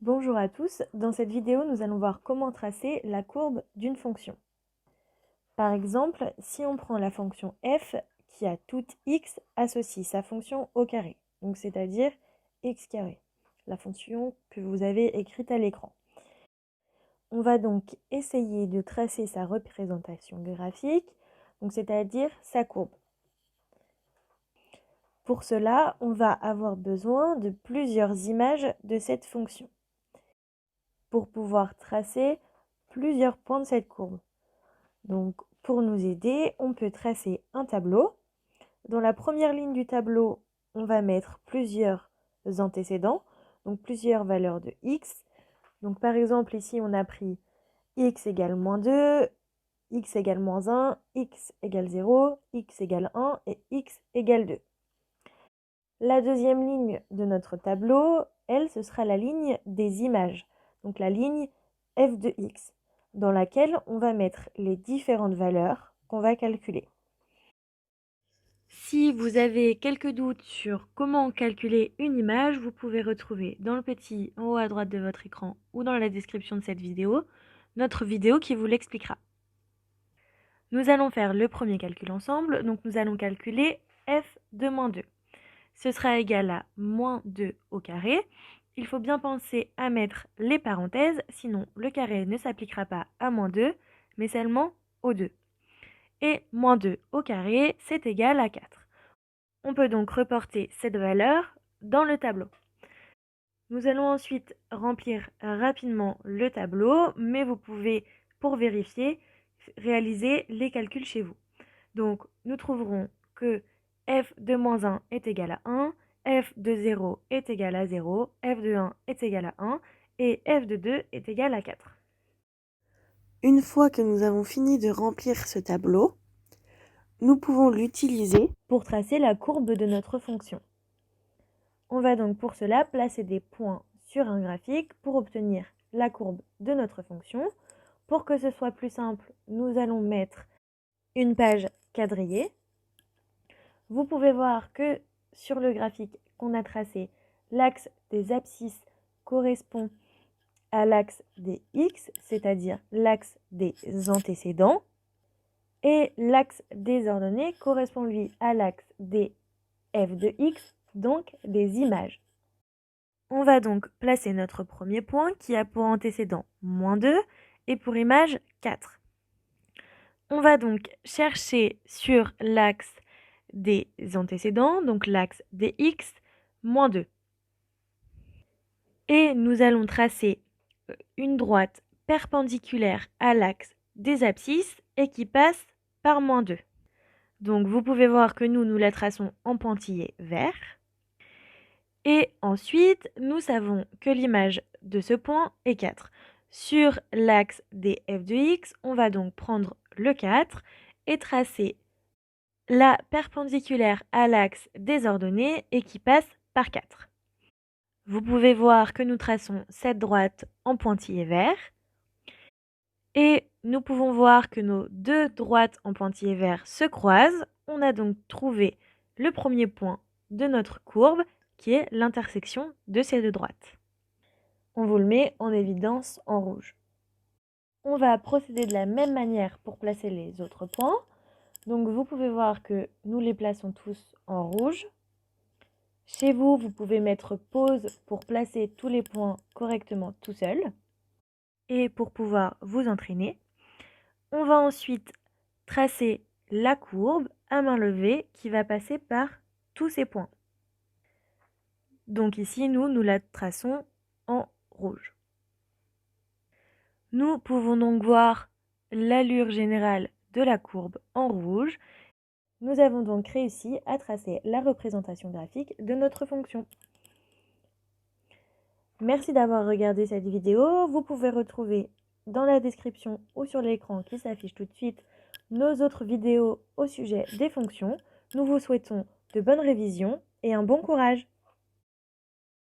Bonjour à tous, dans cette vidéo nous allons voir comment tracer la courbe d'une fonction. Par exemple, si on prend la fonction f qui a toute x associe sa fonction au carré, donc c'est-à-dire x carré, la fonction que vous avez écrite à l'écran. On va donc essayer de tracer sa représentation graphique, donc c'est-à-dire sa courbe. Pour cela, on va avoir besoin de plusieurs images de cette fonction pour pouvoir tracer plusieurs points de cette courbe. Donc, pour nous aider, on peut tracer un tableau. Dans la première ligne du tableau, on va mettre plusieurs antécédents, donc plusieurs valeurs de x. Donc, par exemple, ici, on a pris x égale moins 2, x égale moins 1, x égale 0, x égale 1 et x égale 2. La deuxième ligne de notre tableau, elle, ce sera la ligne des images, donc la ligne f de x, dans laquelle on va mettre les différentes valeurs qu'on va calculer. Si vous avez quelques doutes sur comment calculer une image, vous pouvez retrouver dans le petit en haut à droite de votre écran ou dans la description de cette vidéo, notre vidéo qui vous l'expliquera. Nous allons faire le premier calcul ensemble, donc nous allons calculer f de moins 2. Ce sera égal à moins 2 au carré. Il faut bien penser à mettre les parenthèses, sinon le carré ne s'appliquera pas à moins 2, mais seulement au 2. Et moins 2 au carré, c'est égal à 4. On peut donc reporter cette valeur dans le tableau. Nous allons ensuite remplir rapidement le tableau, mais vous pouvez, pour vérifier, réaliser les calculs chez vous. Donc, nous trouverons que f de moins 1 est égal à 1, f de 0 est égal à 0, f de 1 est égal à 1 et f de 2 est égal à 4. Une fois que nous avons fini de remplir ce tableau, nous pouvons l'utiliser pour tracer la courbe de notre fonction. On va donc pour cela placer des points sur un graphique pour obtenir la courbe de notre fonction. Pour que ce soit plus simple, nous allons mettre une page quadrillée. Vous pouvez voir que sur le graphique qu'on a tracé, l'axe des abscisses correspond à l'axe des x, c'est-à-dire l'axe des antécédents, et l'axe des ordonnées correspond lui à l'axe des f de x, donc des images. On va donc placer notre premier point qui a pour antécédent moins 2 et pour image 4. On va donc chercher sur l'axe des antécédents, donc l'axe des x, moins 2. Et nous allons tracer une droite perpendiculaire à l'axe des abscisses et qui passe par moins 2. Donc vous pouvez voir que nous la traçons en pointillé vert. Et ensuite, nous savons que l'image de ce point est 4. Sur l'axe des f de x, on va donc prendre le 4 et tracer la perpendiculaire à l'axe des ordonnées et qui passe par 4. Vous pouvez voir que nous traçons cette droite en pointillé vert. Et nous pouvons voir que nos deux droites en pointillé vert se croisent. On a donc trouvé le premier point de notre courbe qui est l'intersection de ces deux droites. On vous le met en évidence en rouge. On va procéder de la même manière pour placer les autres points. Donc vous pouvez voir que nous les plaçons tous en rouge. Chez vous, vous pouvez mettre pause pour placer tous les points correctement tout seul. Et pour pouvoir vous entraîner, on va ensuite tracer la courbe à main levée qui va passer par tous ces points. Donc ici, nous la traçons en rouge. Nous pouvons donc voir l'allure générale de la courbe en rouge. Nous avons donc réussi à tracer la représentation graphique de notre fonction. Merci d'avoir regardé cette vidéo. Vous pouvez retrouver dans la description ou sur l'écran qui s'affiche tout de suite nos autres vidéos au sujet des fonctions. Nous vous souhaitons de bonnes révisions et un bon courage.